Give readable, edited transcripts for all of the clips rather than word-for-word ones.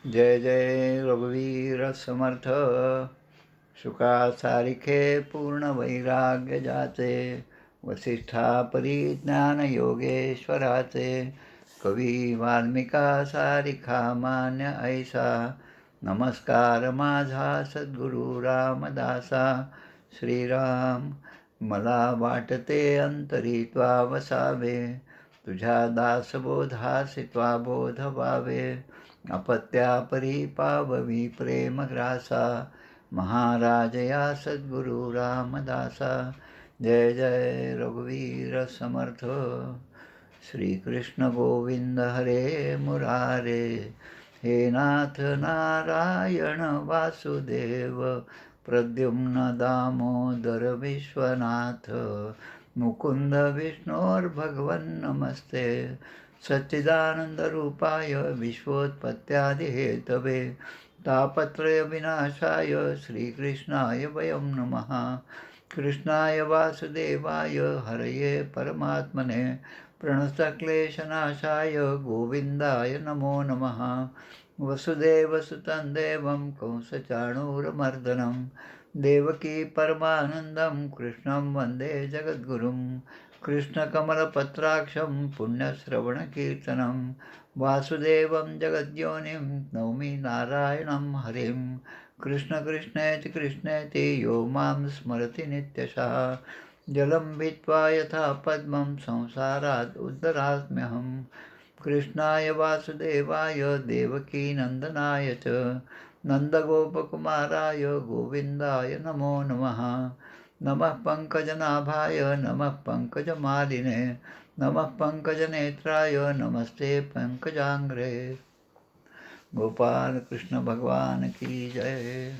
जय जय रघुवीर समर्थ. शुका सारिखे पूर्ण वैराग्य जाचे, वसिष्ठा परिज्ञान योगेश्वराचे. कवी वाल्मिका सारिखा मान्य ऐसा, नमस्कार माझा सद्गुरु रामदासा. श्रीराम मला वाटते अंतरी त्वा वसावे, तुझ्या दासबोधासी त्वा बोध व्हावे. अपत्यापरी पाववी प्रेमग्रासा, महाराज या सद्गुरु रामदासा. जय जय रघुवीर समर्थ. श्रीकृष्ण गोविंद हरे मुरारे, हे नाथ नारायण वासुदेव. प्रद्युम्न दामोदर विश्वनाथ, मुकुंद विष्णोर्भगवन् नमस्ते. सच्चिदानन्दरूपाय विश्वोत्पत्त्यादिहेतवे, तापत्रयविनाशाय श्रीकृष्णाय वयं नमः. कृष्णाय वासुदेवाय हरये परमात्मने, प्रणतक्लेशनाशाय गोविन्दाय नमो नमः. वसुदेवसुतं देवं कंसचाणूरमर्दनं, देवकी परमानन्दं कृष्णं वन्दे जगद्गुरुं. कृष्णकमलपत्राक्षं पुण्यश्रवणकीर्तनं, वासुदेवं जगद्योनिं नौमि नारायणं हरिं. कृष्ण कृष्णेति कृष्णेति यो मां स्मरति नित्यशः, जलं भित्त्वा यथा पद्मं संसारात् उद्धराम्यहम्. कृष्णाय वासुदेवाय देवकीनन्दनाय च, नन्दगोपकुमाराय गोविन्दाय नमो नमः. नमः पङ्कजनाभाय नमः पङ्कजमालिने, नमः पङ्कजनेत्राय नमस्ते पङ्कजाङ्घ्रे. गोपाल कृष्ण भगवान की जय.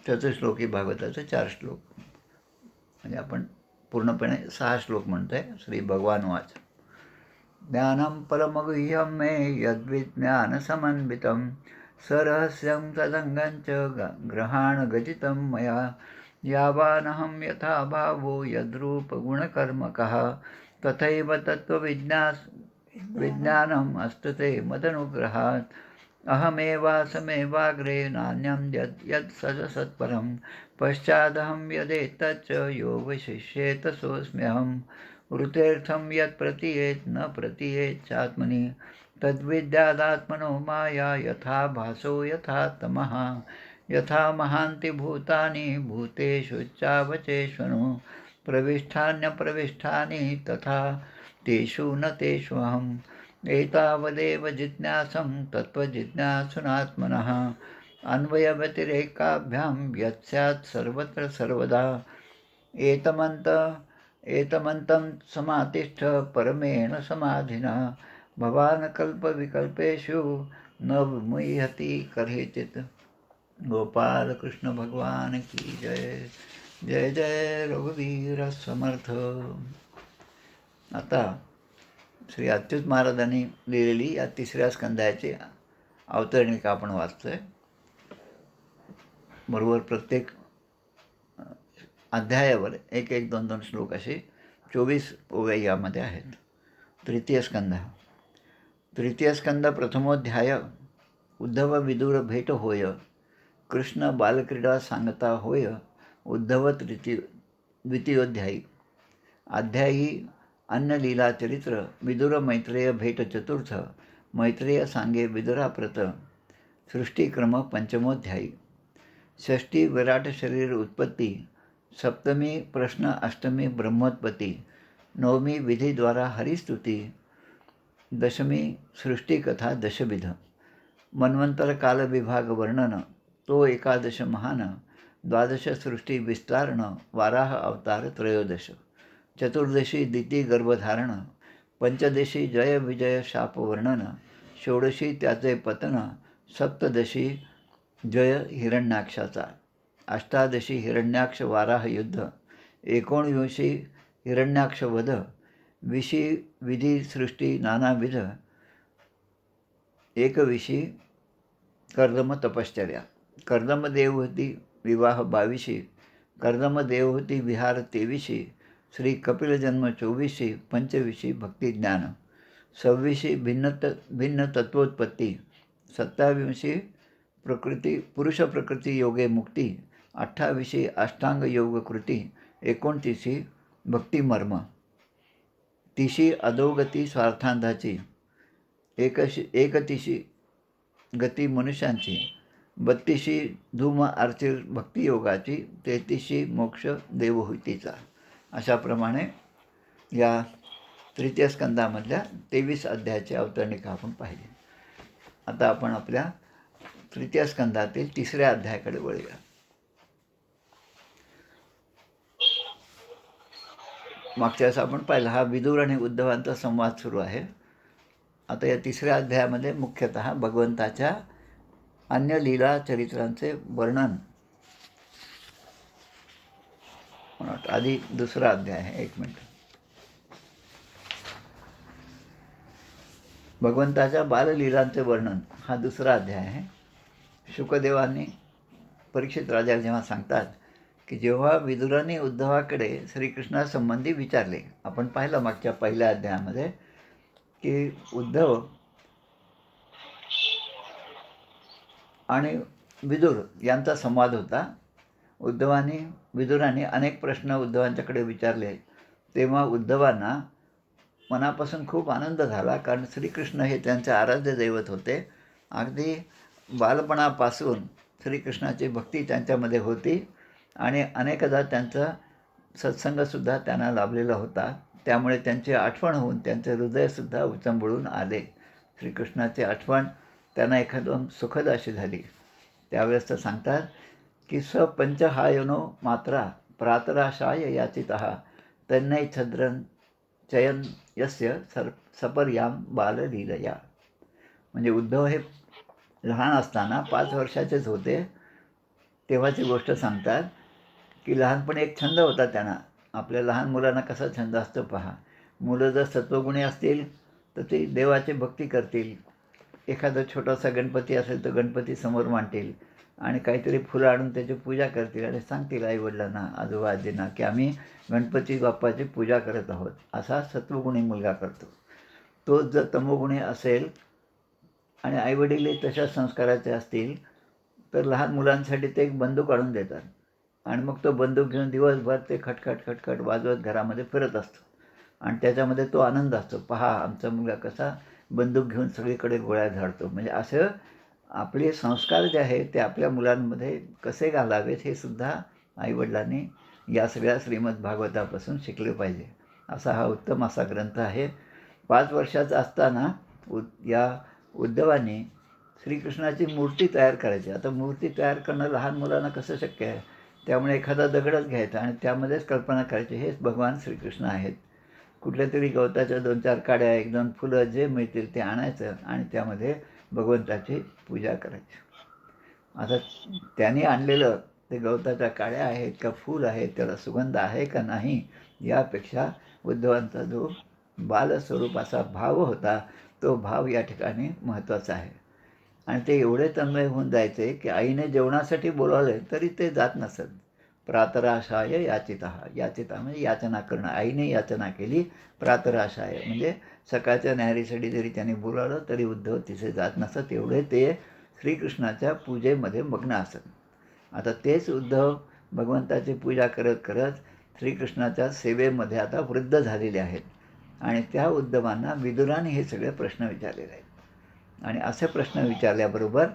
चतुश्लोकी भागवताचे 4 श्लोक, म्हणजे आपण पूर्णपणे 6 श्लोक म्हणतोय. श्री भगवान वाच. ज्ञानं परमगुह्यं मे यद्विज्ञानसमन्वितं, सरहस्यं तदङ्गं च ग्रहाणगजितं मया. यावानहं यथा भावो यद्रूपगुणकर्मकः, तथैव तत्त्वविज्ञानम् अस्तते मदनुग्रहात्. अहमेवासमेवाग्रे नान्यं यत् सत्परं, पश्चादहं यदेतच्च यो वशिष्येत सोऽस्म्यहम्. ऋतेर्थं यत् प्रतीयेत् न प्रतीयेत् चात्मनि, तद्विद्यादात्मनो माया. यथा भासो यथा तमः, यथा महान्ति भूतानि भूतेषु चावचेष्वनु. प्रविष्टान्यप्रविष्टानि तथा तेषु न तेष्वहम्. एतावदेव जिज्ञासं तत्त्वजिज्ञासुनात्मनः, अन्वयव्यतिरेकाभ्यां यत् स्यात् सर्वत्र सर्वदा. एतमन्तं समातिष्ठ परमेण समाधिना, भवान् कल्पविकल्पेषु न विमुह्यति कदाचित्. गोपाल कृष्ण भगवान की जय. जय जय रघुवीर समर्थ. आता श्री अच्युत महाराजांनी लिहिलेली या 3ऱ्या स्कंधाची अवतरणिका आपण वाचतोय. बरोबर प्रत्येक अध्यायावर 1-1, 2-2 श्लोक असे 24 ओव्या यामध्ये आहेत. तृतीय स्कंद प्रथमोध्याय. उद्धव विदुर भेट होय, कृष्ण बालक्रीडा सांगता होय. उद्धव द्वितीयोध्यायी. अध्यायी अन्नलीला चरित्र. विदुर मैत्रेय भेट चतुर्थ. मैत्रेय सांगे विदुराप्रत. सृष्टिक्रम पंचमोध्यायी. षष्ठी विराट शरीर उत्पत्ती. सप्तमी प्रश्न. अष्टमी ब्रह्मोत्पत्ती. नवमी विधीद्वारा हरिस्तुती. दशमी सृष्टिकथा दशविध. मन्वंतर कालविभाग वर्णन, तो 11 महान. 12 सृष्टी विस्तारण, वाराह अवतार 13. चतुर्दशी दिती गर्भधारण. पंचदशी जय विजय शाप वर्णन. षोडशी त्याचे पतन. सप्तदशी जय हिरण्याक्षाचा. अष्टादशी हिरण्याक्ष वाराह युद्ध. 19वी हिरण्याक्ष वध. 20 विधी सृष्टी नानाविध. 21 कर्दम तपश्चर्या. कर्दम देवहूती विवाह 22. कर्दम देवहूती विहार 23. श्री कपिल जन्म 24. 25 भक्तिज्ञान. 26 भिन्न तत्वोत्पत्ती, 27 पुरुष प्रकृती योगे मुक्ती, 28 अष्टांग योग कृती, 29 भक्तिमर्म, 30 अधोगती स्वार्थांधाची, 31 गती मनुष्यांची, 32 धूम आरती भक्तियोगाची, 33 मोक्ष देवहूतीचा. अशाप्रमाणे या तृतीय स्कंदामधल्या 23 अध्यायाची अवतरणिका आपण पाहिली. आता आपण आपल्या तृतीय स्कंदातील तिसऱ्या अध्यायाकडे वळूया. मागच्या वेळेस आपण पाहिलं हा विदुर आणि उद्धवांचा संवाद सुरू आहे. आता या तिसऱ्या अध्यायामध्ये मुख्यतः भगवंताच्या अन्य लीला चरित्रांचे वर्णन. आधी दुसरा अध्याय आहे, 1 मिनिट. भगवंताच्या बाललीलांचे वर्णन हा दुसरा अध्याय आहे. शुकदेवांनी परीक्षित राजाला जेव्हा सांगतात की जेव्हा विदुराने उद्धवाकडे श्रीकृष्णासंबंधी विचारले, आपण पाहिलं मागच्या पहिल्या अध्यायामध्ये की उद्धव आणि विदुर यांचा संवाद होता. विदुराने अनेक प्रश्न उद्धवांच्याकडे विचारले. तेव्हा उद्धवांना मनापासून खूप आनंद झाला, कारण श्रीकृष्ण हे त्यांचे आराध्य दैवत होते. अगदी बालपणापासून श्रीकृष्णाची भक्ती त्यांच्यामध्ये होती आणि अनेकदा त्यांचा सत्संगसुद्धा त्यांना लाभलेला होता. त्यामुळे त्यांची आठवण होऊन त्यांचे हृदयसुद्धा उचंबळून आले. श्रीकृष्णाची आठवण त्यांना एकदम सुखद अशी झाली. त्यावेळेस तर सांगतात की पंचहायनो मात्रा प्रातराशाय याचितः तन्नै छद्रन चयन यस्य सपर्याम बाललीलया. म्हणजे उद्धव हे लहान असताना 5 वर्षाचेच होते तेव्हाची गोष्ट सांगतात की लहानपणी एक छंद होता त्यांना. आपल्या लहान मुलांना कसा छंद असतो पहा. मुलं जर सत्वगुणी असतील तर ते देवाची भक्ती करतील. एखादा छोटासा गणपती असेल तर गणपती समोर मांडतील आणि काहीतरी फुलं आणून त्याची पूजा करतील आणि सांगतील आईवडिलांना, आजोबा आजींना की आम्ही गणपती बाप्पाची पूजा करत आहोत. असा सत्वगुणी मुलगा करतो. तो जर तमोगुणी असेल आणि आईवडीलही तशा संस्काराचे असतील तर लहान मुलांसाठी ते एक बंदूक आणून देतात आणि मग तो बंदूक घेऊन दिवसभर ते खटखट वाजवत घरामध्ये फिरत असतो आणि त्याच्यामध्ये तो आनंद असतो. पहा आमचा मुलगा कसा बंदूक घेऊन सगळीकडे गोळ्या झाडतो. म्हणजे असं आपले संस्कार जे आहेत ते आपल्या मुलांमध्ये कसे घालावेत हे सुद्धा आईवडिलांनी या सगळ्या श्रीमद भागवतापासून शिकले पाहिजे. असा हा उत्तम असा ग्रंथ आहे. 5 वर्षाचा असताना या उद्धवांनी श्रीकृष्णाची मूर्ती तयार करायची. आता मूर्ती तयार करणं लहान मुलांना कसं शक्य आहे. त्यामुळे एखादा दगडच घ्यायचा आणि त्यामध्येच कल्पना करायची हेच भगवान श्रीकृष्ण आहेत. कुठल्या तरी गवताच्या 2-4 काड्या, 1-2 फुलं जे मिळतील ते आणायचं आणि त्यामध्ये भगवंताची पूजा करायची. आता त्यांनी आणलेलं ते गवताच्या काड्या आहेत का फूल आहेत, त्याला सुगंध आहे का नाही, यापेक्षा उद्धवांचा जो बालस्वरूप असा भाव होता तो भाव या ठिकाणी महत्त्वाचा आहे. आणि ते एवढे तन्मय होऊन जायचे की आईने जेवणासाठी बोलावले तरी ते जात नसत. प्रातराशाय याचिता म्हणजे याचना करणं. आईने याचना केली. प्रातराशाय म्हणजे सकाळच्या न्याहारीसाठी जरी त्यांनी बोलावलं तरी उद्धव तिथे जात नसत. एवढे ते श्रीकृष्णाच्या पूजेमध्ये मग्न असत. आता तेच उद्धव भगवंताची पूजा करत करत श्रीकृष्णाच्या सेवेमध्ये आता वृद्ध झालेले आहेत आणि त्या उद्धवांना विदुराने हे सगळे प्रश्न विचारलेले आहेत. आणि असे प्रश्न विचारल्याबरोबर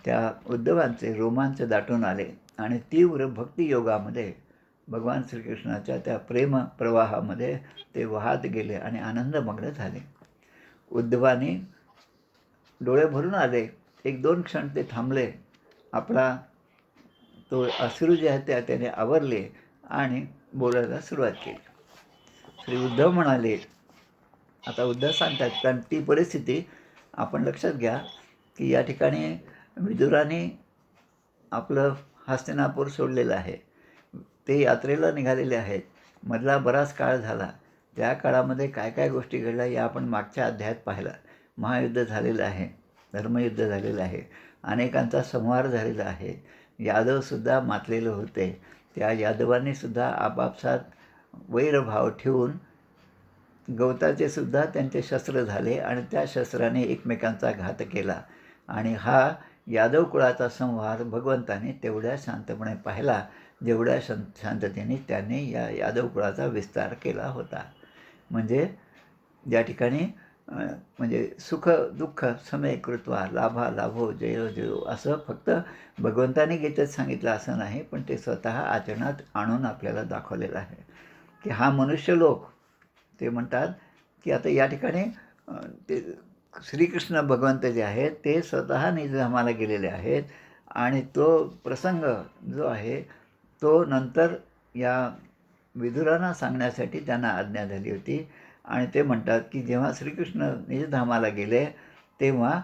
त्या उद्धवांचे रोमांच दाटून आले आणि तीव्र भक्तियोगामध्ये भगवान श्रीकृष्णाच्या त्या प्रेम प्रवाहामध्ये ते वाहत गेले आणि आनंदमग्न झाले. उद्धवानी डोळे भरून आले. 1-2 क्षण ते थांबले. आपला तो अश्रू जे आहे त्याने आवरले आणि बोलायला सुरुवात केली. श्री उद्धव म्हणाले, आता उद्धव सांगतात, कारण ती परिस्थिती आपण लक्षात घ्या की या ठिकाणी विदुराने आपलं हस्तिनापूर सोडलेलं आहे. ते यात्रेला निघालेले आहेत. मधला बराच काळ झाला. त्या काळामध्ये काय काय गोष्टी घडल्या या आपण मागच्या अध्यायात पाहिलं. महायुद्ध झालेलं आहे, धर्मयुद्ध झालेलं आहे, अनेकांचा संहार झालेला आहे. यादवसुद्धा मातलेले होते. त्या यादवांनीसुद्धा आपापसात वैरभाव ठेवून गवताचे सुद्धा त्यांचे शस्त्र झाले आणि त्या शस्त्राने एकमेकांचा घात केला. आणि हा यादव कुळाचा संहार भगवंताने तेवढ्या शांतपणे पाहिला जेवढ्या शांततेने त्याने या यादव कुळाचा विस्तार केला होता. म्हणजे ज्या ठिकाणी म्हणजे सुख दुःख समे कृत्वा लाभा लाभो जयो जयो असं फक्त भगवंताने गीतेत सांगितलं असं नाही, पण ते स्वतः आचरणात आणून आपल्याला दाखवलेलं आहे की हा मनुष्यलोक, ते म्हणतात की आता या ठिकाणी ते श्रीकृष्ण भगवंत जे आहेत ते स्वतः निजधामाला गेलेले आहेत आणि तो प्रसंग जो आहे तो नंतर या विदुरांना सांगण्यासाठी त्यांना आज्ञा झाली होती. आणि ते म्हणतात की जेव्हा श्रीकृष्ण निजधामाला गेले तेव्हा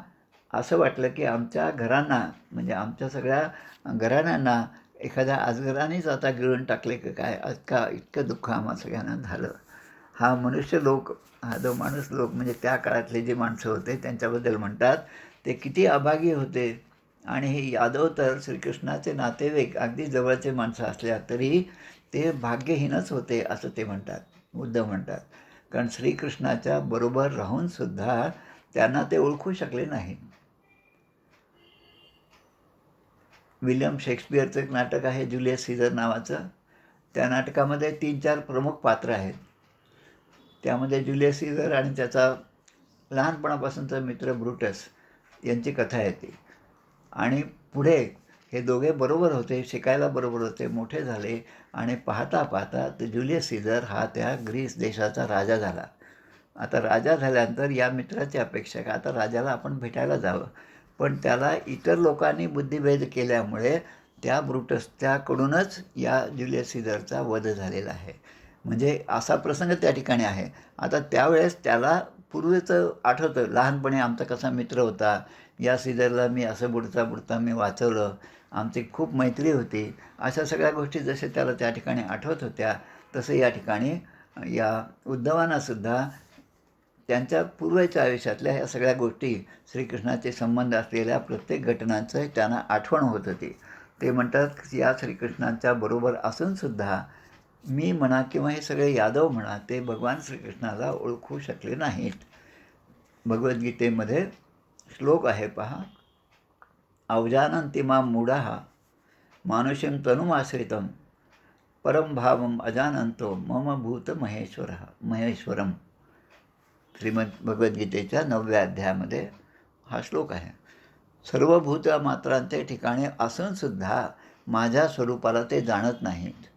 असं वाटलं की आमच्या घरांना म्हणजे आमच्या सगळ्या घराण्यांना एखाद्या अजगरानेच आता गिळून टाकले की काय, इतकं दुःख आम्हा सगळ्यांना झालं. हा मनुष्य लोक, हा जो माणूस लोक म्हणजे त्या काळातले जे माणसं होते त्यांच्याबद्दल म्हणतात ते किती अभागी होते. आणि हे यादव तर श्रीकृष्णाचे नातेवाईक अगदी जवळचे माणसं असल्या तरी ते भाग्यहीनच होते असं ते म्हणतात, उद्धव म्हणतात. कारण श्रीकृष्णाच्या बरोबर राहूनसुद्धा त्यांना ते ओळखू शकले नाहीत. विल्यम शेक्सपियरचं एक नाटक आहे ज्युलियस सीझर नावाचं. त्या नाटकामध्ये 3-4 प्रमुख पात्र आहेत. त्यामध्ये ज्युलियस सीझर आणि त्याचा लहानपणापासूनचा मित्र ब्रुटस यांची कथा येते. आणि पुढे हे दोघे बरोबर होते, शिकायला बरोबर होते, मोठे झाले आणि पाहता पाहता ते ज्युलियस सीझर हा त्या ग्रीस देशाचा राजा झाला. आता राजा झाल्यानंतर या मित्राची अपेक्षा का आता राजाला आपण भेटायला जावं, पण त्याला इतर लोकांनी बुद्धिभेद केल्यामुळे त्या त्याकडूनच या ज्युलियस सीझरचा वध झालेला आहे. म्हणजे असा प्रसंग त्या ठिकाणी आहे. आता त्यावेळेस त्याला पूर्वीचं आठवतं, लहानपणी आमचा कसा मित्र होता, या सीझरला मी असं बुडता बुडता मी वाचवलं, आमची खूप मैत्री होती, अशा सगळ्या गोष्टी जसे त्याला त्या ठिकाणी आठवत होत्या तसं या ठिकाणी या उद्धवांनासुद्धा त्यांच्या पूर्वीच्या आयुष्यातल्या ह्या सगळ्या गोष्टी श्रीकृष्णाचे संबंध असलेल्या प्रत्येक घटनांचं त्यांना आठवण होत होती. ते म्हणतात या श्रीकृष्णांच्या बरोबर असूनसुद्धा मी म्हणा किंवा हे सगळे यादव म्हणा ते भगवान श्रीकृष्णाला ओळखू शकले नाहीत. भगवद्गीतेमध्ये श्लोक आहे पहा, अवजानन्ति मां मूढाः मानुषीं तनुमाश्रितं परं भावम अजानंतो मम भूत महेश्वरम. श्रीमद भगवद्गीतेच्या 9व्या अध्यायामध्ये हा श्लोक आहे. सर्व भूतमात्रांचे ठिकाणी असूनसुद्धा माझ्या स्वरूपाला ते जाणत नाहीत.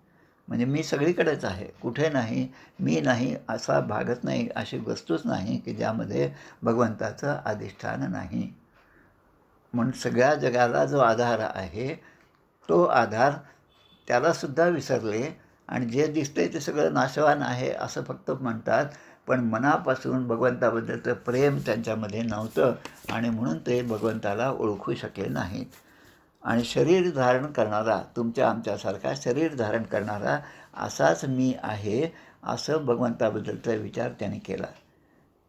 म्हणजे मी सगळीकडेच आहे, कुठे नाही, मी नाही असा भागत नाही, अशी वस्तूच नाही की ज्यामध्ये भगवंताचं अधिष्ठान नाही. म्हणून सगळ्या जगाला जो आधार आहे तो आधार त्यालासुद्धा विसरले आणि जे दिसतंय ते सगळं नाशवान आहे असं फक्त म्हणतात, पण मनापासून भगवंताबद्दलचं प्रेम त्यांच्यामध्ये नव्हतं आणि म्हणून ते भगवंताला ओळखू शकले नाहीत. आणि शरीर धारण करणारा, तुमच्या आमच्यासारखा शरीर धारण करणारा असाच मी आहे असं भगवंताबद्दलचा विचार त्याने केला.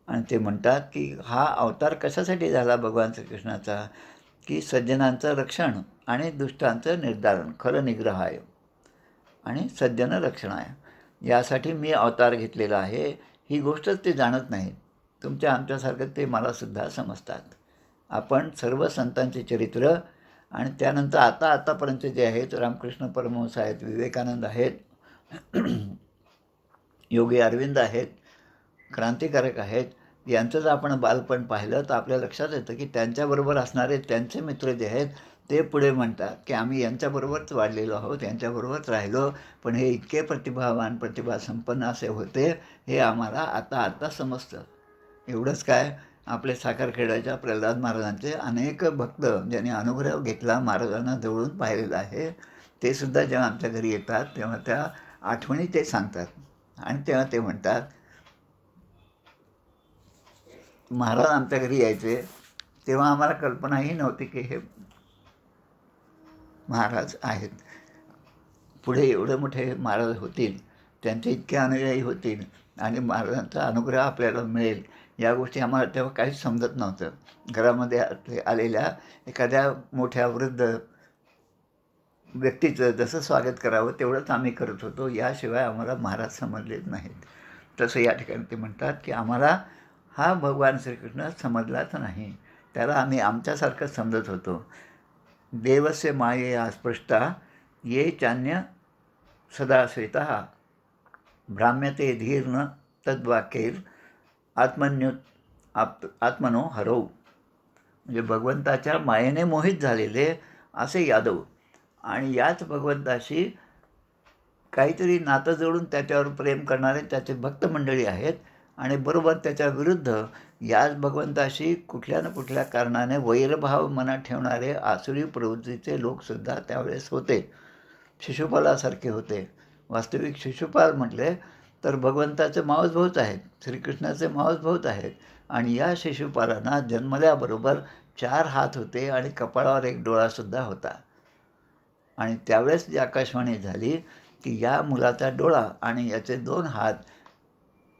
आणि ते म्हणतात की हा अवतार कशासाठी झाला भगवान श्रीकृष्णाचा, की सज्जनांचं रक्षण आणि दुष्टांचं निर्धारण, खरं निग्रहाय आणि सज्जन रक्षणाय, यासाठी मी अवतार घेतलेला आहे. ही गोष्टच ते जाणत नाहीत. तुमच्या आमच्यासारखं ते मलासुद्धा समजतात. आपण सर्व संतांचे चरित्र आणि त्यानंतर आतापर्यंत जे आहेत रामकृष्ण परमहंस आहेत, विवेकानंद आहेत, योगी अरविंद आहेत, क्रांतिकारक आहेत, यांचंच आपण बालपण पाहिलं तर आपल्या लक्षात येतं की त्यांच्याबरोबर असणारे त्यांचे मित्र जे आहेत ते पुढे म्हणतात की आम्ही यांच्याबरोबरच वाढलेलो आहोत, यांच्याबरोबरच राहिलो, पण हे इतके प्रतिभावान प्रतिभासंपन्न असे होते हे आम्हाला आता समजतं. एवढंच काय, आपले साखरखेड्याच्या प्रल्हाद महाराजांचे अनेक भक्त ज्यांनी अनुग्रह घेतला, महाराजांना जवळून पाहिलेलं आहे, ते सुद्धा जेव्हा आमच्या घरी येतात तेव्हा त्या आठवणी ते सांगतात. आणि तेव्हा ते म्हणतात महाराज आमच्या घरी यायचे तेव्हा आम्हाला कल्पनाही नव्हती की हे महाराज आहेत, पुढे एवढे मोठे महाराज होतील, त्यांचे इतके अनुयायी होतील आणि महाराजांचा अनुग्रह आपल्याला मिळेल, या गोष्टी आम्हाला तेव्हा काहीच समजत नव्हतं. घरामध्ये आलेल्या एखाद्या मोठ्या वृद्ध व्यक्तीचं जसं स्वागत करावं तेवढंच आम्ही करत होतो, याशिवाय आम्हाला महाराज समजलेच नाहीत. तसं या ठिकाणी ते म्हणतात की आम्हाला हा भगवान श्रीकृष्ण समजलाच नाही, त्याला आम्ही आमच्यासारखंच समजत होतो. देवस्य मायेया स्पृष्टा ये चान्य सदा श्वेतः भ्राम्यते धीर न तद्वाक्यैर आत्मन्युत आत्मनो हरौ. म्हणजे भगवंताच्या मायेने मोहित झालेले असे यादव आणि याच भगवंताशी काहीतरी नातं जोडून त्याच्यावर प्रेम करणारे त्याचे भक्त मंडळी आहेत आणि बरोबर त्याच्या विरुद्ध याच भगवंताशी कुठल्या ना कुठल्या कारणाने वैरभाव मनात ठेवणारे आसुरी प्रवृत्तीचे लोकसुद्धा त्यावेळेस होते. शिशुपालासारखे होते. वास्तविक शिशुपाल म्हटले तर भगवंताचे मावस भाऊच आहेत, श्रीकृष्णाचे मावस भाऊच आहेत. आणि या शिशुपालांना जन्मल्याबरोबर 4 हात होते आणि कपाळावर एक डोळासुद्धा होता. आणि त्यावेळेस जी आकाशवाणी झाली की या मुलाचा डोळा आणि याचे 2 हात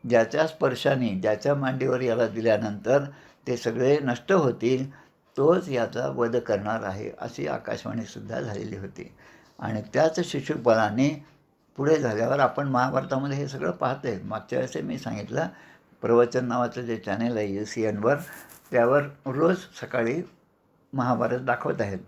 ज्याच्या स्पर्शाने ज्याच्या मांडीवर याला दिल्यानंतर ते सगळे नष्ट होतील, तोच याचा वध करणार आहे, अशी आकाशवाणीसुद्धा झालेली होती. आणि त्याच शिशुपालाने पुढे झाल्यावर आपण महाभारतामध्ये हे सगळं पाहतो आहे. मागच्या वेळेस मी सांगितलं, प्रवचन नावाचं जे चॅनेल आहे UCNवर, त्यावर रोज सकाळी महाभारत दाखवत आहेत.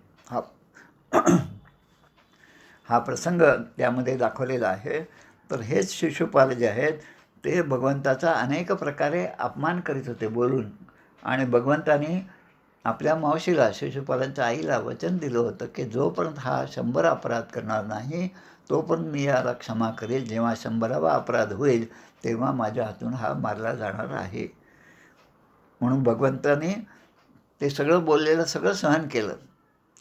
हा प्रसंग त्यामध्ये दाखवलेला आहे. तर हेच शिशुपाल जे आहेत ते भगवंताचा अनेक प्रकारे अपमान करीत होते बोलून. आणि भगवंतानी आपल्या मावशीला, शिशुपालांच्या आईला वचन दिलं होतं की जोपर्यंत हा 100 अपराध करणार नाही तोपर्यंत मी याला क्षमा करेल. जेव्हा 100वा अपराध होईल तेव्हा माझ्या हातून हा मारला जाणार आहे. म्हणून भगवंतानी ते सगळं बोललेलं सगळं सहन केलं.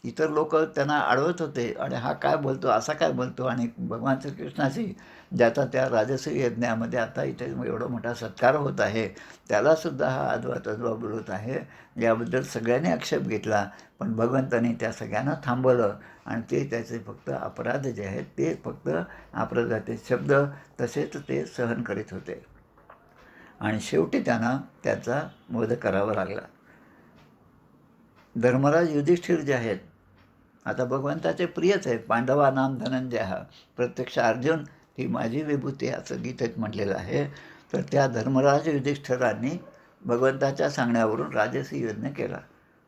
इतर लोक त्यांना अडवत होते आणि हा काय बोलतो, असा काय बोलतो. आणि भगवान श्रीकृष्णाची ज्याचा त्या राजसूय यज्ञामध्ये आता इथे एवढा मोठा सत्कार होत आहे, त्यालासुद्धा हा अद्वा बोलत आहे. याबद्दल सगळ्यांनी आक्षेप घेतला, पण भगवंतानी त्या सगळ्यांना थांबवलं आणि ते त्याचे फक्त अपराध जे आहेत ते फक्त अपराधाचे शब्द तसेच ते सहन करीत होते. आणि शेवटी त्यांना त्याचा वध करावा लागला. धर्मराज युधिष्ठिर जे आहेत, आता भगवंताचे प्रियच आहेत. पांडवा नाम धनंजय हा, प्रत्यक्ष अर्जुन ही माझी विभूती असं गीतेत म्हटलेलं आहे. तर त्या धर्मराज युधिष्ठिरांनी भगवंताच्या सांगण्यावरून राजसूय यज्ञ केला.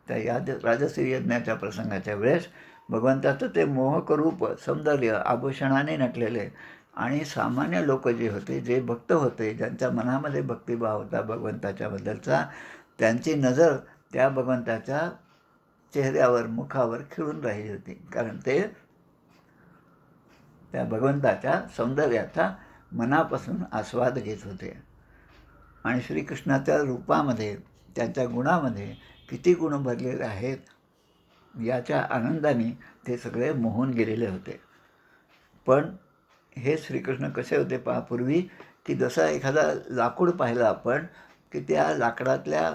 त्या राजसूय यज्ञाच्या प्रसंगाच्या वेळेस भगवंताचं ते मोहक रूप, सौंदर्य, आभूषणाने नटलेले आणि सामान्य लोक जे होते, जे भक्त होते, ज्यांच्या मनामध्ये भक्तिभाव होता भगवंताच्याबद्दलचा, त्यांची नजर त्या भगवंताच्या चेहऱ्यावर, मुखावर खिळून राहिली होती. कारण ते त्या भगवंताच्या सौंदर्याचा मनापासून आस्वाद घेत होते. आणि श्रीकृष्णाच्या रूपामध्ये, त्यांच्या गुणामध्ये किती गुण भरलेले आहेत याच्या आनंदाने ते सगळे मोहून गेलेले होते. पण हे श्रीकृष्ण कसे होते पहा, पूर्वी की जसा एखादा लाकूड पाहिलं आपण की त्या लाकडातल्या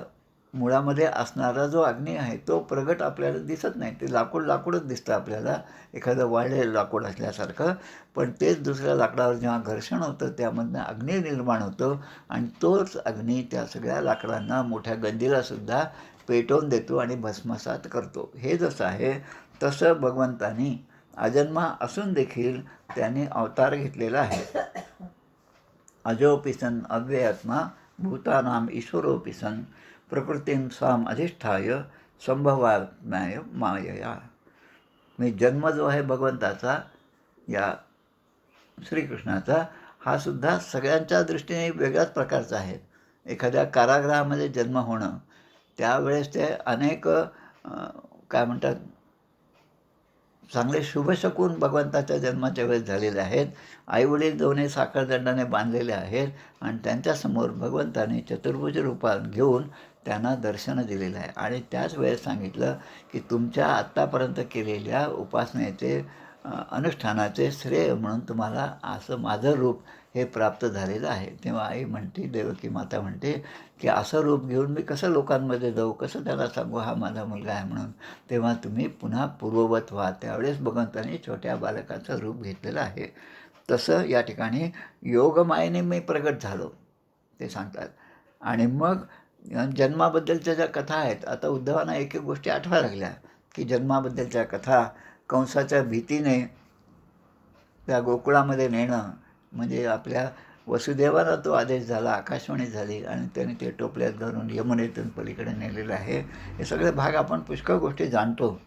मुळामध्ये असणारा जो अग्नी आहे तो प्रगट आपल्याला दिसत नाही. ते लाकूडच दिसतं आपल्याला, एखादं वाळलेलं लाकूड असल्यासारखं. पण तेच दुसऱ्या लाकडावर जेव्हा घर्षण होतं त्यामधनं अग्नी निर्माण होतो आणि तोच अग्नी त्या सगळ्या लाकडांना, मोठ्या गंजीलासुद्धा पेटवून देतो आणि भस्मसात करतो. हे जसं आहे तसं भगवंतानी अजन्मा असून देखील त्याने अवतार घेतलेला आहे. अजोपि सन् अव्ययात्मा भूतानाम ईश्वरोपि सन् प्रकृतीं स्वाम अधिष्ठाय संभवात्म्याय मायया. मी जन्म जो आहे भगवंताचा, या श्रीकृष्णाचा, हा सुद्धा सगळ्यांच्या दृष्टीने वेगळ्याच प्रकारचा आहे. एखाद्या कारागृहामध्ये जन्म होणं, त्यावेळेस ते अनेक काय म्हणतात, चांगले शुभशकून भगवंताच्या जन्माच्या वेळेस झालेले आहेत. आईवडील दोन्ही साखरदंडाने बांधलेले आहेत आणि त्यांच्यासमोर भगवंताने चतुर्भुज रूपात घेऊन त्यांना दर्शन दिलेलं आहे. आणि त्याच वेळेस सांगितलं की तुमच्या आत्तापर्यंत केलेल्या उपासनेचे, अनुष्ठानाचे श्रेय म्हणून तुम्हाला असं माझं रूप हे प्राप्त झालेलं आहे. तेव्हा आई म्हणते, देवकी माता म्हणते की असं रूप घेऊन मी कसं लोकांमध्ये जाऊ, कसं त्याला सांगू हा माझा मुलगा आहे म्हणून. तेव्हा तुम्ही पुन्हा पूर्ववत व्हा. त्यावेळेस भगवंतांनी छोट्या बालकाचं रूप घेतलेलं आहे. तसं या ठिकाणी योगमायेने मी प्रगट झालो ते सांगतात. आणि मग जन्माबद्दलच्या ज्या कथा आहेत, आता उद्धवांना एक एक गोष्टी आठवायला लागल्या की जन्माबद्दलच्या कथा, कंसाच्या भीतीने त्या गोकुळामध्ये नेणं, म्हणजे आपल्या वसुदेवाला तो आदेश झाला, आकाशवाणी झाली आणि त्याने ते टोपल्यात घालून यमुनेतून पलीकडे नेलेलं आहे. हे सगळे भाग आपण पुष्कळ गोष्टी जाणतो.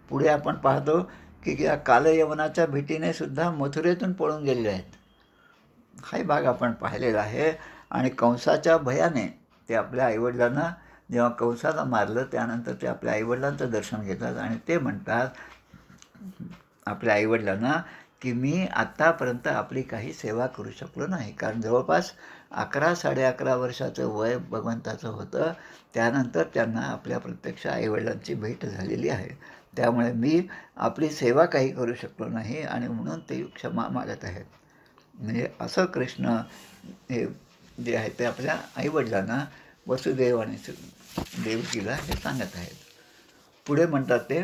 पुढे आपण पाहतो की या कालयवनाच्या भीतीने सुद्धा मथुरेतून पळून गेलेले आहेत. हाही भाग आपण पाहिलेला आहे. आणि कंसाच्या भयाने ते आपल्या आईवडिलांना, जेव्हा कंसाला मारलं त्यानंतर ते आपल्या आईवडिलांचं दर्शन घेतात आणि ते म्हणतात आपल्या आईवडिलांना की मी आत्तापर्यंत आपली काही सेवा करू शकलो नाही, कारण जवळपास 11-11.5 वर्षाचं वय भगवंताचं होतं. त्यानंतर त्यांना आपल्या प्रत्यक्ष आईवडिलांची भेट झालेली आहे. त्यामुळे मी आपली सेवा काही करू शकलो नाही आणि म्हणून ते क्षमा मागत आहेत. म्हणजे असं कृष्ण हे जे आहे ते आपल्या आईवडिलांना, वसुदेव आणि देवकीला हे सांगत आहेत. पुढे म्हणतात ते,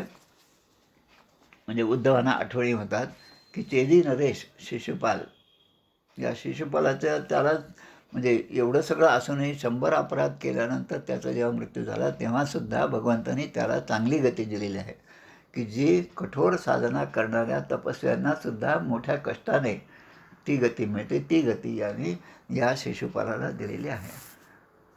म्हणजे उद्धवांना आठवणी होतात की चेदी नरेश शिशुपाल, या शिशुपालाच्या त्याला म्हणजे एवढं सगळं असूनही 100 अपराध केल्यानंतर त्याचा जेव्हा मृत्यू झाला तेव्हासुद्धा भगवंतांनी त्याला चांगली गती दिलेली आहे, की जी कठोर साधना करणाऱ्या तपस्व्यांनासुद्धा मोठ्या कष्टाने ती गती मिळते. ती गती याने या शिशुपालाला दिलेली आहे.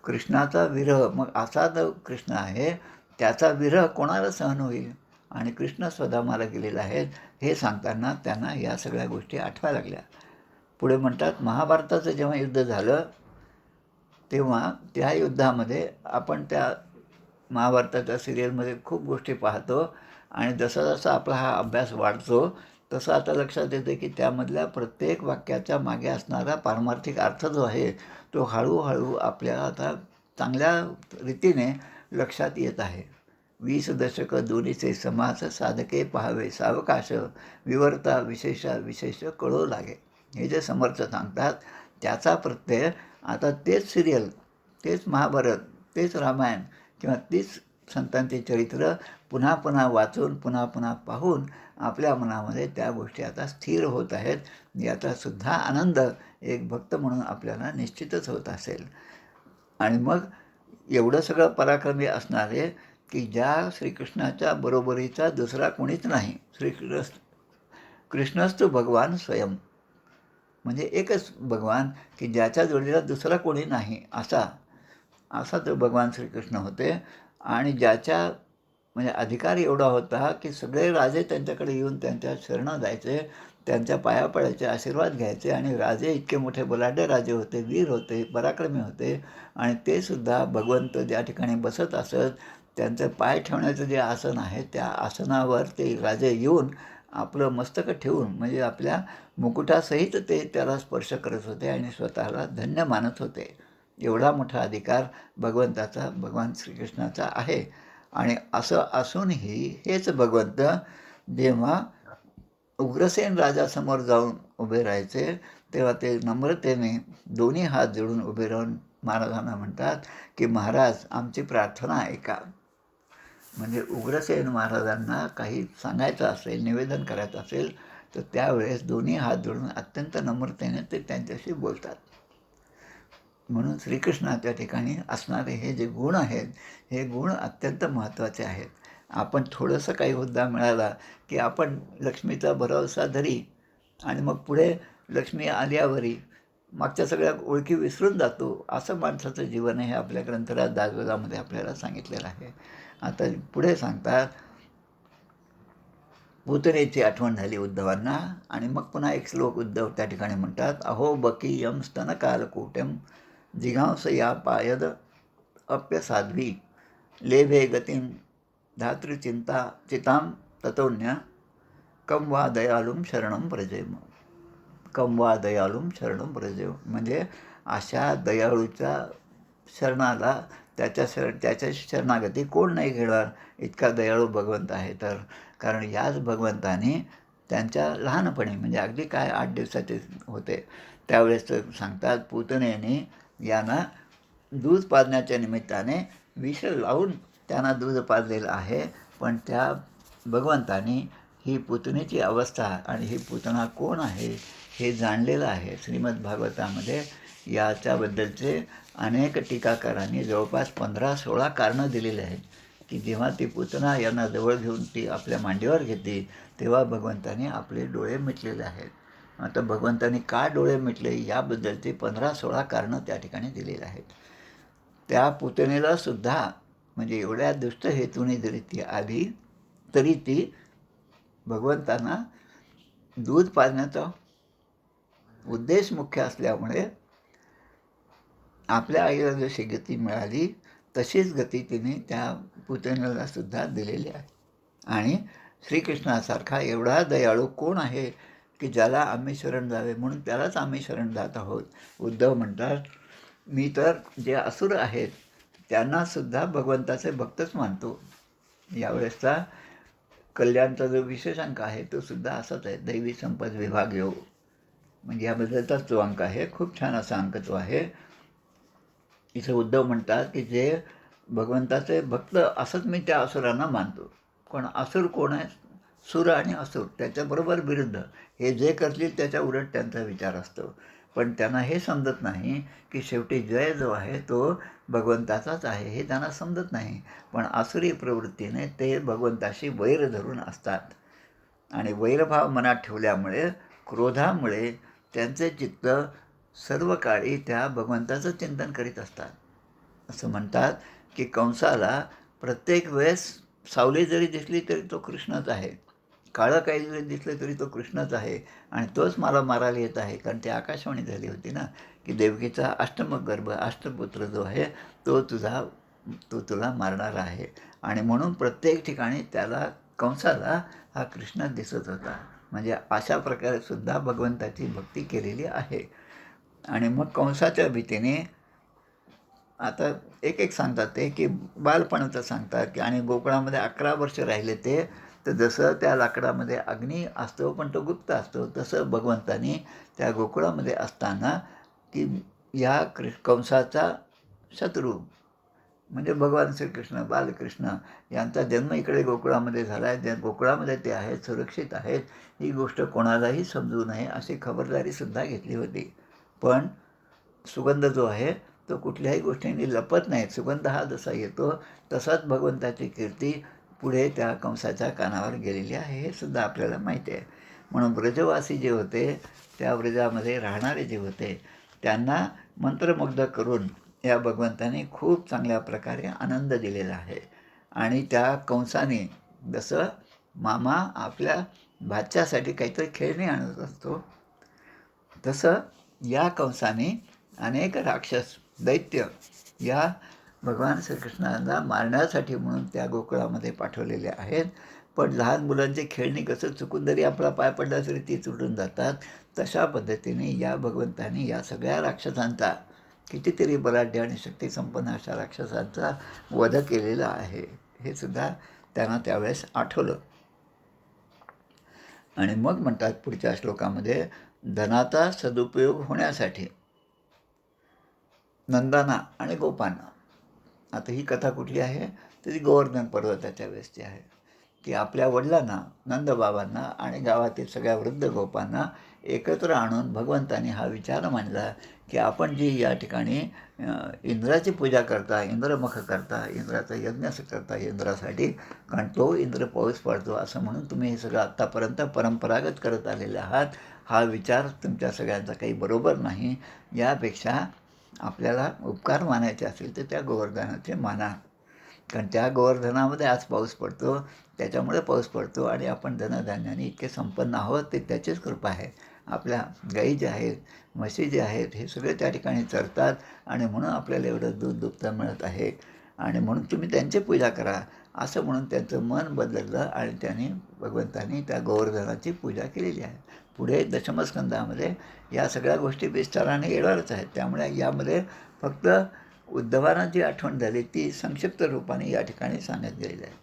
कृष्णाचा विरह, मग असा जो कृष्ण आहे त्याचा विरह कोणाला सहन होईल, आणि कृष्ण स्वधामाला गेलेला आहे हे सांगताना त्यांना या सगळ्या गोष्टी आठवायला लागल्या. पुढे म्हणतात महाभारताचं जेव्हा युद्ध झालं तेव्हा त्या युद्धामध्ये आपण त्या महाभारताच्या सिरियलमध्ये खूप गोष्टी पाहतो आणि जसा जसा आपला हा अभ्यास वाढतो तसं आता लक्षात येतं की त्यामधल्या प्रत्येक वाक्याच्या मागे असणारा पारमार्थिक अर्थ जो आहे तो हळूहळू आपल्या आता चांगल्या रीतीने लक्षात येत आहे. 20 दशक दोन्हीचे समास साधके पाहावे सावकाश, विवर्ता विशेषा विशेष कळो लागे. हे जे समर्थ सांगतात त्याचा प्रत्यय आता तेच सिरियल, तेच महाभारत, तेच रामायण किंवा तीच संतांची चरित्र पुन्हा पुन्हा वाचून पुन्हा पुन्हा पाहून आपल्या मनामध्ये त्या गोष्टी आता स्थिर होत आहेत. याचासुद्धा आनंद एक भक्त म्हणून आपल्याला निश्चितच होत असेल. आणि मग एवढं सगळं पराक्रमी असणारे की ज्या श्रीकृष्णाच्या बरोबरीचा दुसरा कोणीच नाही, कृष्णच तो भगवान स्वयं, म्हणजे एकच भगवान की ज्याच्या जोडीला दुसरा कोणी नाही, असा तो भगवान श्रीकृष्ण होते. आणि ज्याच्या म्हणजे अधिकार एवढा होता की सगळे राजे त्यांच्याकडे येऊन त्यांच्या शरण जायचे, त्यांच्या पाया पडायचे, आशीर्वाद घ्यायचे. आणि राजे इतके मोठे बलाढ्य राजे होते, वीर होते, पराक्रमी होते. आणि ते सुद्धा भगवंत ज्या ठिकाणी बसत असत त्यांचं पाय ठेवण्याचं जे आसन आहे त्या आसनावर ते राजे येऊन आपलं मस्तक ठेवून म्हणजे आपल्या मुकुटासहित ते त्याला स्पर्श करत होते आणि स्वतःला धन्य मानत होते. एवढा मोठा अधिकार भगवंताचा, भगवान श्रीकृष्णाचा आहे. आणि असं असूनही हेच भगवंत जेव्हा उग्रसेन राजासमोर जाऊन उभे राहायचे तेव्हा ते नम्रतेने दोन्ही हात जोडून उभे राहून महाराजांना म्हणतात की महाराज आमची प्रार्थना ऐका. म्हणजे उग्रसेन महाराजांना काही सांगायचं असेल, निवेदन करायचं असेल तर त्यावेळेस दोन्ही हात जोडून अत्यंत नम्रतेने ते त्यांच्याशी बोलतात. म्हणून श्रीकृष्णाच्या ठिकाणी असणारे हे जे गुण आहेत हे गुण अत्यंत महत्त्वाचे आहेत. आपण थोडंसं काही हुद्दा मिळाला की आपण लक्ष्मीचा भरवसा धरी आणि मग पुढे लक्ष्मी आल्यावरी मागच्या सगळ्या ओळखी विसरून जातो. असं माणसाचं जीवन हे आपल्या ग्रंथराज दासबोधामध्ये आपल्याला सांगितलेलं आहे. आता पुढे सांगतात पूतनेची आठवण झाली उद्धवांना. आणि मग पुन्हा एक श्लोक उद्धव त्या ठिकाणी म्हणतात, अहो बकी यम स्तनकालकूटम जिघांस या पायद अप्यसाध्वी लेभे गतिं धातृचिंता चितां ततोन्य कं वा दयालुं शरणं व्रजेम. कं वा दयालुं शरणं व्रजेम म्हणजे अशा दयाळूच्या शरणाला त्याच्या शरणागती कोण नाही घेणार, इतका दयाळू भगवंत आहे तर. कारण याच भगवंताने त्यांच्या लहानपणी म्हणजे अगदी काय 8 दिवसाचे होते त्यावेळेस सांगतात पूतनेने यांना दूध पाजण्याच्या निमित्ताने विष लावून त्यांना दूध पाजलेलं आहे. पण त्या भगवंताने ही पुतनेची अवस्था आणि ही पुतना कोण आहे हे जाणलेलं आहे. श्रीमद भागवतामध्ये याच्याबद्दलचे अनेक टीकाकारांनी जवळपास 15-16 कारणं दिलेली आहेत की जेव्हा ती पुतना यांना जवळ घेऊन ती आपल्या मांडीवर घेते तेव्हा भगवंताने आपले डोळे मिटलेले आहेत. आता भगवंतांनी का डोळे मिटले याबद्दलची 15-16 कारणं त्या ठिकाणी दिलेली आहेत. त्या पुतणेला सुद्धा म्हणजे एवढ्या दुष्ट हेतूने जरी ती आली तरी ती भगवंतांना दूध पाजण्याचा उद्देश मुख्य असल्यामुळे आपल्या आईला जशी गती मिळाली तशीच गती तिने त्या पुतणेला सुद्धा दिलेली आहे. आणि श्रीकृष्णासारखा एवढा दयाळू कोण आहे की ज्याला आम्ही शरण जावे, म्हणून त्यालाच आम्ही शरण जात आहोत. उद्धव म्हणतात, मी तर जे असुर आहेत त्यांनासुद्धा भगवंताचे भक्तच मानतो. यावेळेसचा कल्याणचा जो विशेषांक आहे तो सुद्धा असाच आहे, दैवी संपद विभाग योग. म्हणजे याबद्दलचाच तो अंक आहे, खूप छान असा अंक तो आहे. इथे उद्धव म्हणतात की जे भगवंताचे भक्त असंच मी त्या असुरांना मानतो. पण असुर कोण आहे? सुर आणि असुर त्याच्याबरोबर विरुद्ध. हे जे करतील त्याच्या उलट त्यांचा विचार असतो. पण त्यांना हे समजत नाही की शेवटी जय जो आहे तो भगवंताचाच आहे, हे त्यांना समजत नाही. पण आसुरी प्रवृत्तीने ते भगवंताशी वैर धरून असतात आणि वैरभाव मनात ठेवल्यामुळे, क्रोधामुळे त्यांचे चित्त सर्व काळी त्या भगवंताचं चिंतन करीत असतात. असं म्हणतात की कंसाला प्रत्येक वेळेस सावली जरी दिसली तरी तो कृष्णच आहे, काळं काही जरी दिसलं तरी तो कृष्णच आहे आणि तोच मला मारायला येत आहे. कारण ती आकाशवाणी झाली होती ना की देवकीचा अष्टमक गर्भ अष्टपुत्र जो आहे तो तुला मारणार आहे. आणि म्हणून प्रत्येक ठिकाणी त्याला कंसाला हा कृष्ण दिसत होता. म्हणजे अशा प्रकारे सुद्धा भगवंताची भक्ती केलेली आहे. आणि मग कंसाच्या भीतीने आता एक एक सांगतात ते की बालपणाचं सांगतात की आणि गोकुळामध्ये 11 वर्ष राहिले ते. तर जसं त्या लाकडामध्ये अग्नी असतो पण तो गुप्त असतो, तसं भगवंतानी त्या गोकुळामध्ये असताना की या कंसाचा शत्रू म्हणजे भगवान श्रीकृष्ण बालकृष्ण यांचा जन्म इकडे गोकुळामध्ये झाला आहे, ज्या गोकुळामध्ये ते आहेत, सुरक्षित आहेत, ही गोष्ट कोणालाही समजू नये अशी खबरदारीसुद्धा घेतली होती. पण सुगंध जो आहे तो कुठल्याही गोष्टींनी लपत नाही. सुगंध हा जसा येतो तसाच भगवंताची कीर्ती पुढे त्या कंसाच्या कानावर गेलेली आहे, हे सुद्धा आपल्याला माहिती आहे. म्हणून ब्रजवासी जे होते, त्या ब्रजामध्ये राहणारे जे होते, त्यांना मंत्रमुग्ध करून या भगवंताने खूप चांगल्या प्रकारे आनंद दिलेला आहे. आणि त्या कंसाने जसं मामा आपल्या भाच्यासाठी काहीतरी खेळणी आणत असतो, तसं या कंसाने अनेक राक्षस दैत्य या भगवान श्रीकृष्णांना मारण्यासाठी म्हणून त्या गोकुळामध्ये पाठवलेले आहेत. पण लहान मुलांची खेळणी कसं चुकून जरी आपला पाय पडला तरी ती तुटून जातात, तशा पद्धतीने या भगवंताने या सगळ्या राक्षसांचा, कितीतरी बलाढ्य आणि शक्तिसंपन्न अशा राक्षसांचा वध केलेला आहे, हे सुद्धा त्यांना त्यावेळेस आठवलं. आणि मग म्हणतात पुढच्या श्लोकामध्ये, धनाचा सदुपयोग होण्यासाठी नंदाना आणि गोपांना. आता ही कथा कुठली आहे तर ती गोवर्धन पर्वताच्या वेळेसची आहे की आपल्या वडिलांना नंदबाबांना आणि गावातील सगळ्या वृद्ध गोपांना एकत्र आणून भगवंताने हा विचार मांडला की आपण जी या ठिकाणी इंद्राची पूजा करता, इंद्रमुख करता, इंद्राचा यज्ञ करता इंद्रासाठी, कारण तो इंद्र पाऊस पडतो असं म्हणून तुम्ही हे सगळं आत्तापर्यंत परंपरागत करत आलेले आहात. हा विचार तुमच्या सगळ्यांचा काही बरोबर नाही. यापेक्षा आपल्याला उपकार मानायचे असेल तर त्या गोवर्धनाचे माना, कारण त्या गोवर्धनामध्ये आज पाऊस पडतो, त्याच्यामुळे पाऊस पडतो आणि आपण धनधान्याने इतके संपन्न आहोत ते त्याचीच कृपा आहे. आपल्या गाई ज्या आहेत, म्हशी जे आहेत, हे सगळे त्या ठिकाणी चरतात आणि म्हणून आपल्याला एवढं दूध दुभतं मिळत आहे आणि म्हणून तुम्ही त्यांची पूजा करा असं म्हणून त्यांचं मन बदललं आणि त्यांनी भगवंतांनी त्या गोवर्धनाची पूजा केलेली आहे. पुढे दशमस्कंदामध्ये या सगळ्या गोष्टी विस्ताराने येणारच आहेत. त्यामुळे यामध्ये फक्त उद्धवांना जी आठवण झाली ती संक्षिप्त रूपाने या ठिकाणी सांगत गेलेली आहे.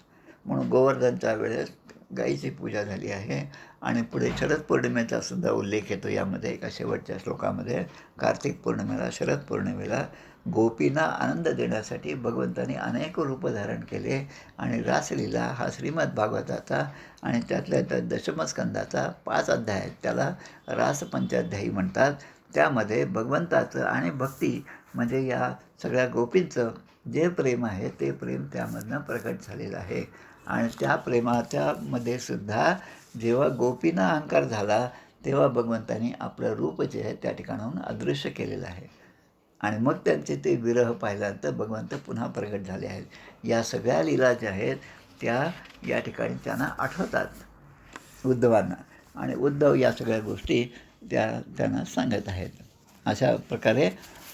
म्हणून गोवर्धनच्या वेळेस गाईची पूजा झाली आहे आणि पुढे शरद पौर्णिमेचा सुद्धा उल्लेख येतो यामध्ये एका शेवटच्या श्लोकामध्ये. कार्तिक पौर्णिमेला, शरद पौर्णिमेला गोपींना आनंद देण्यासाठी भगवंतांनी अनेक रूप धारण केले आणि रासलीला हा श्रीमद भागवताचा आणि त्यातल्या त्या दशमस्कंदाचा 5 अध्याय आहेत, त्याला रासपंचाध्यायी म्हणतात. त्यामध्ये भगवंताचं आणि भक्ती म्हणजे या सगळ्या गोपींचं जे प्रेम आहे ते प्रेम त्यामधनं प्रकट झालेलं आहे. आणि त्या प्रेमाच्या मध्ये सुद्धा जेव्हा गोपींना अहंकार झाला तेव्हा भगवंतांनी आपलं रूप जे आहे त्या ठिकाणाहून अदृश्य केलेलं आहे. आणि मग त्यांचे ते विरह पाहिल्यानंतर भगवंत पुन्हा प्रगट झाले आहेत. या सगळ्या लीला ज्या आहेत त्या या ठिकाणी त्यांना आठवतात उद्धवांना, आणि उद्धव या सगळ्या गोष्टी त्यांना सांगत आहेत. अशा प्रकारे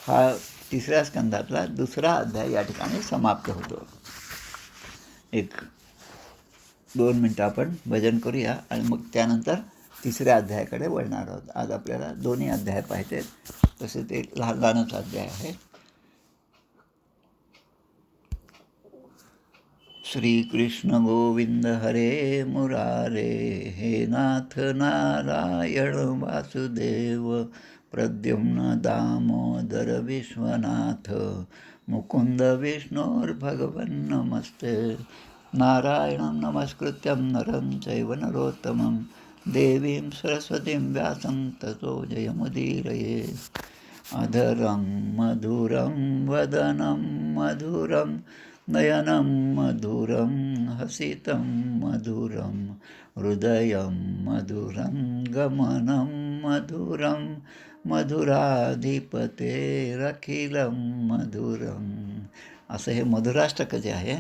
हा तिसऱ्या स्कंदातला दुसरा अध्याय या ठिकाणी समाप्त होतो. 1-2 मिनटं आपण भजन करूया आणि मग त्यानंतर तिसऱ्या अध्यायाकडे वळणार आहोत. आज आपल्याला दोन्ही अध्याय पाहिजे आहेत, तसे ते लहान लहानच अध्याय आहे. श्रीकृष्ण गोविंद हरे मुरारे, हे नाथ नारायण वासुदेव, प्रद्युम्न दामोदर विश्वनाथ, मुकुंद विष्णोर्भगवन् नमस्ते. नारायणं नमस्कृत्यं नरं चैव नरोत्तमं, देवीं सरस्वतीं व्यासं ततो जयमुदीरये. अधरं मधुरं वदनं मधुरं, नयनं मधुरं हसितं मधुरं, हृदयं मधुरं गमनं मधुरं, मधुराधिपतेरखिलं मधुरं. असं हे मधुराष्टक जे आहे